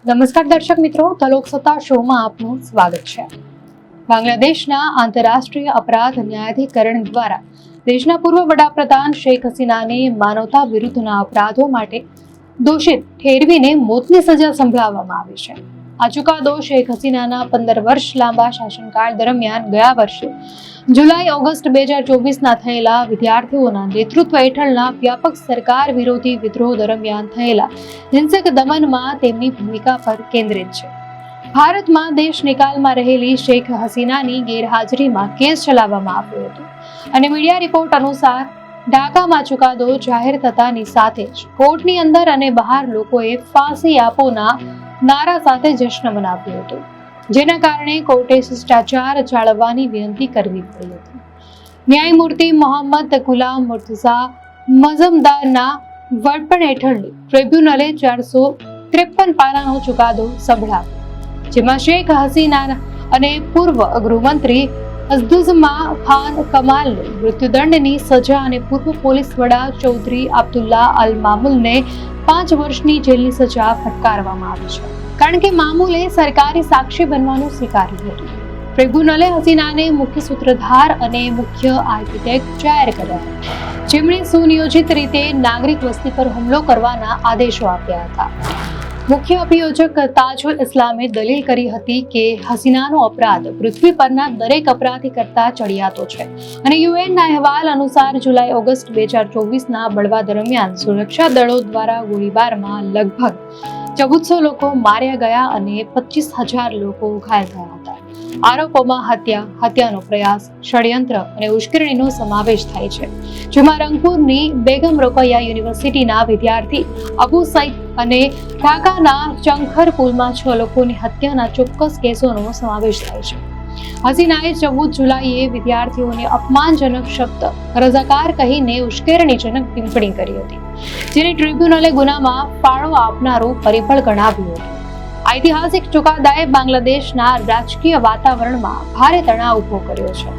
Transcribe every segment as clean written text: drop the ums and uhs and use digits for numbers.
નમસ્કાર દર્શક મિત્રો, ધ લોકસત્તા શોમાં આપનું સ્વાગત છે। બાંગ્લાદેશના આંતરરાષ્ટ્રીય અપરાધ ન્યાયાધિકરણ દ્વારા દેશના પૂર્વ વડાપ્રધાન શેખ હસીનાને માનવતા વિરુદ્ધના અપરાધો માટે દોષિત ઠેરવીને મોતની સજા સંભળાવવામાં આવી છે। આ ચુકાદો શેખ હસીનાના 15 વર્ષ લાંબા શાસનકાળ દરમિયાન ગયા વર્ષે જુલાઈ-ઓગસ્ટ 2024ના થયેલા વિદ્યાર્થીઓના નેતૃત્વ હેઠળના વ્યાપક સરકાર વિરોધી વિદ્રોહ દરમિયાન થયેલા હિંસક દમનમાં તેમની ભૂમિકા પર કેન્દ્રિત છે। ભારતમાં દેશ નિકાલમાં રહેલી શેખ હસીનાની ગેરહાજરીમાં કેસ ચલાવવામાં આવ્યો હતો અને મીડિયા રિપોર્ટ અનુસાર ઢાકામાં ચુકાદો જાહેર થતાની સાથે જ કોર્ટની અંદર અને બહાર લોકોએ ફાંસી આપોના નારા સાથે જશ્ન મનાવ્યો હતો, જેના કારણે કોર્ટે શિષ્ટાચાર જાળવવાની વિનંતી કરવી પડી હતી। ન્યાયમૂર્તિ મોહમ્મદ ગુલામ મુર્તઝા મઝમદારના વડપણ હેઠળની ટ્રિબ્યુનલે 453 પાનાનો ચુકાદો સંભળાવ્યો, જેમાં શેખ હસીના અને પૂર્વ ગૃહમંત્રી અઝદુઝ્મા ખાન કમાલને મૃત્યુદંડની સજા અને પૂર્વ પોલીસ વડા ચૌધરી અબ્દુલ્લા અલ મામૂલને 5 વર્ષની જેલની સજા ફટકારવામાં આવી છે, કારણ કે મામૂલે સરકારી સાક્ષી બનવાનું સ્વીકાર્યું હતું। ટ્રિબ્યુનલે હસીનાને મુખ્ય સૂત્રધાર અને મુખ્ય આર્કિટેક્ટ જાહેર કર્યા, જેમણે સુનિયોજિત રીતે નાગરિક વસ્તી પર હુમલો કરવાના આદેશો આપ્યા હતા। મુખ્ય અભિયોજક તાજુલ ઇસ્લામે દલીલ કરી હતી કે હસીનાનો અપરાધ પૃથ્વી પરના દરેક અપરાધી કરતા ચડિયાતો છે અને યુએનના અહેવાલ અનુસાર જુલાઈ-ઓગસ્ટ 2024ના બળવા દરમિયાન સુરક્ષા દળો દ્વારા ગોળીબારમાં લગભગ 1400 લોકો માર્યા ગયા અને 25,000 લોકો ઘાયલ થયા હતા। આરોપોમાં હત્યાનો પ્રયાસ, ષડયંત્ર અને ઉશ્કેરણીનો સમાવેશ થાય છે, જેમાં રંગપુરની બેગમ રોકૈયા યુનિવર્સિટીના વિદ્યાર્થી અબુ સઈદ અને ઢાકાના ચંખર પુલમાં 6 લોકોની હત્યાના ચોક્કસ કેસોનો સમાવેશ થાય છે। હસીનાએ 14 જુલાઈએ વિદ્યાર્થીઓને અપમાનજનક શબ્દ રઝાકાર કહીને ઉશ્કેરણીજનક ટિપ્પણી કરી હતી, જેને ટ્રિબ્યુનલે ગુનામાં ફાળો આપનારું પરિબળ ગણાવ્યું હતું। ઐતિહાસિક ચુકાદાએ બાંગ્લાદેશના રાજકીય વાતાવરણમાં ભારે તણાવ ઉભો કર્યો છે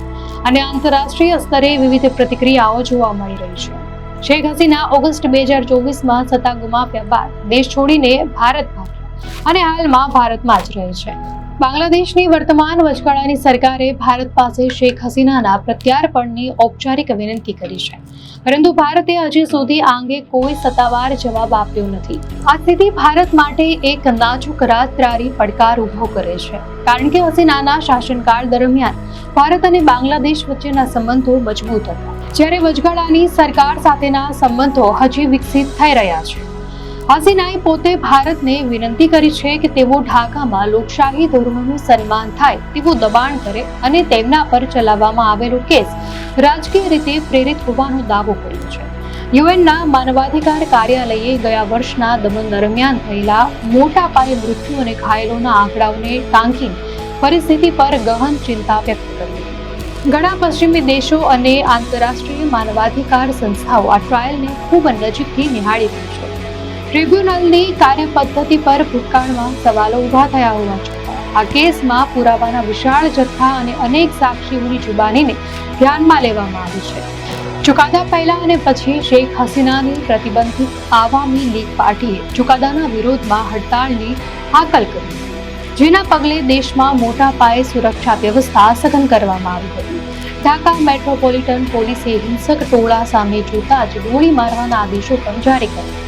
અને આંતરરાષ્ટ્રીય સ્તરે વિવિધ પ્રતિક્રિયાઓ જોવા મળી રહી છે। શેખ હસીના ઓગસ્ટ 2024માં સત્તા ગુમાવ્યા બાદ દેશ છોડીને ભારત ભાગ્યા અને હાલમાં ભારતમાં જ રહે છે। બાંગ્લાદેશની વર્તમાન વચગાળાની સરકારે ભારત પાસે શેખ હસીનાના પ્રત્યાર્પણની ઔપચારિક વિનંતી કરી છે, પરંતુ ભારતે હજી સુધી આ અંગે કોઈ સત્તાવાર જવાબ આપ્યો નથી। આ સ્થિતિ ભારત માટે એક નાજુક રાતરારી પડકાર ઉભો કરે છે, કારણ કે હસીનાના શાસનકાળ દરમિયાન ભારત અને બાંગ્લાદેશ વચ્ચેના સંબંધો મજબૂત હતા, જ્યારે વચગાળાની સરકાર સાથેના સંબંધો હજી વિકસિત થઈ રહ્યા છે। હસીનાએ પોતે ભારતને વિનંતી કરી છે કે તેઓ ઢાકામાં લોકશાહી ધોરણોનું સન્માન થાય તેવું દબાણ કરે અને તેમના પર ચલાવવામાં આવેલો કેસ રાજકીય રીતે પ્રેરિત હોવાનો દાવો કર્યો છે। યુએનના માનવાધિકાર કાર્યાલયે ગયા વર્ષના દમન દરમિયાન થયેલા મોટા પાયે મૃત્યુ અને ઘાયલોના આંકડાઓને ટાંકીને પરિસ્થિતિ પર ગહન ચિંતા વ્યક્ત કરી। ઘણા પશ્ચિમી દેશો અને આંતરરાષ્ટ્રીય માનવાધિકાર સંસ્થાઓ આ ટ્રાયલને ખૂબ નજીકથી નિહાળી રહી છે। ટ્રિબ્યુનલની કાર્યપદ્ધતિ પર ભૂતકાળમાં સવાલો ઊભા થયા હોવા છતાં આ કેસમાં પુરાવાના વિશાળ જથ્થા અને અનેક સાક્ષીઓની જુબાનીને ધ્યાનમાં લેવામાં આવી છે। ચુકાદા પહેલા અને પછી શેખ હસીનાની પ્રતિબંધિત આવામી લીગ પાર્ટીએ ચુકાદાના વિરોધમાં હડતાળની હાકલ કરી, જેના પગલે દેશમાં મોટા પાયે સુરક્ષા વ્યવસ્થા સઘન કરવામાં આવી હતી। ઢાકા મેટ્રોપોલિટન પોલીસે હિંસક ટોળા સામે જોતા જ ગોળી મારવાના આદેશો પણ જારી કર્યા હતા।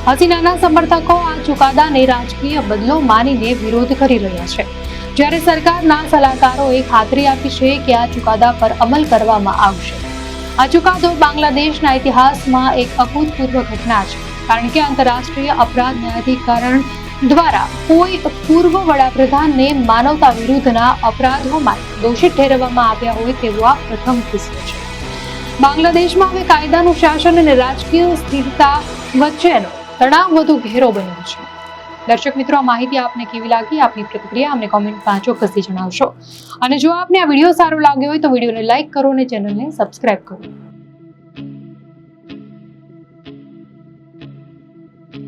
હસીનાના સમર્થકો આ ચુકાદાને રાજકીય બદલો માનીને વિરોધ કરી રહ્યા છે, જ્યારે સરકારના સલાહકારોએ ખાતરી આપી છે કે આ ચુકાદા પર અમલ કરવામાં આવશે। આ ચુકાદો બાંગ્લાદેશના ઇતિહાસમાં એક અભૂતપૂર્વ ઘટના છે, કારણ કે આંતરરાષ્ટ્રીય અપરાધ ન્યાયાધિકરણ દ્વારા કોઈ પૂર્વ વડાપ્રધાનને માનવતા વિરુદ્ધના અપરાધો માટે દોષિત ઠેરવવામાં આવ્યા હોય તેવો આ પ્રથમ કિસ્સો છે। બાંગ્લાદેશમાં હવે કાયદાનું શાસન અને રાજકીય સ્થિરતા વચ્ચેનો તણાવ વધુ ઘેરો બન્યો છે। દર્શક મિત્રો, આ માહિતી આપને કેવી લાગી? આપની પ્રતિક્રિયા અમને કોમેન્ટમાં ચોક્કસથી જણાવશો અને જો આપને આ વિડીયો સારો લાગ્યો હોય તો વિડીયોને લાઈક કરો અને ચેનલને સબસ્ક્રાઇબ કરો।